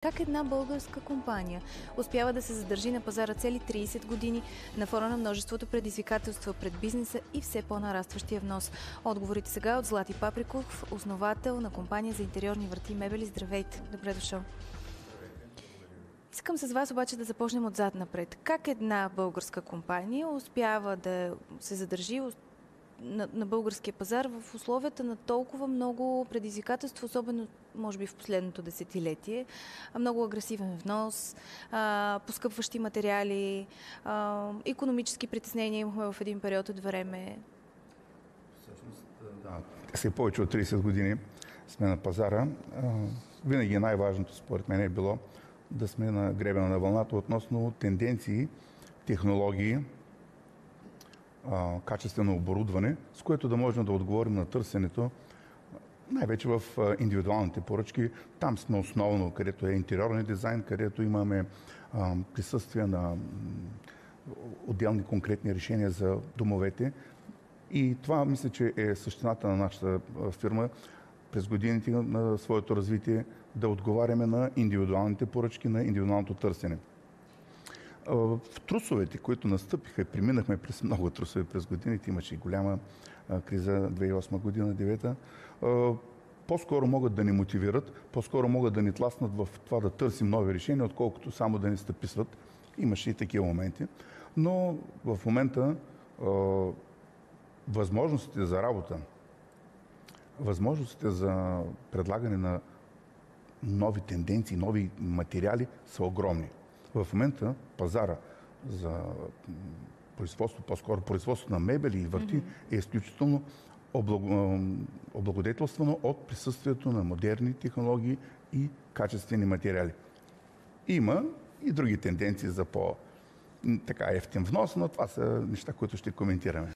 Как една българска компания успява да се задържи на пазара цели 30 години на фона на множеството предизвикателства пред бизнеса и все по-нарастващия внос? Отговорите сега от Злати Паприков, основател на компания за интериорни врати и мебели. Здравейте! Добре дошъл! Искам с вас обаче да започнем отзад напред. Как една българска компания успява да се задържи на българския пазар в условията на толкова много предизвикателства, особено може би в последното десетилетие, много агресивен внос, поскъпващи материали, икономически притеснения имахме в един период от време? Всъщност, да. След повече от 30 години сме на пазара. Винаги най-важното според мен е било да сме на гребена на вълната относно тенденции, технологии, качествено оборудване, с което да можем да отговорим на търсенето, най-вече в индивидуалните поръчки. Там сме основно, където е интериорен дизайн, където имаме присъствие на отделни конкретни решения за домовете. И това мисля, че е същината на нашата фирма през годините на своето развитие, да отговаряме на индивидуалните поръчки, на индивидуалното търсене. В трусовете, които настъпиха, преминахме през много трусове през годините, имаше и голяма криза 2008 година, 2009, по-скоро могат да ни мотивират, по-скоро могат да ни тласнат в това да търсим нови решения, отколкото само да ни стъписват. Имаше и такива моменти. Но в момента възможностите за работа, възможностите за предлагане на нови тенденции, нови материали са огромни. В момента пазара за производство, по-скоро производство на мебели и врати е изключително облагодетелствано от присъствието на модерни технологии и качествени материали. Има и други тенденции за по-ефтин внос, но това са неща, които ще коментираме.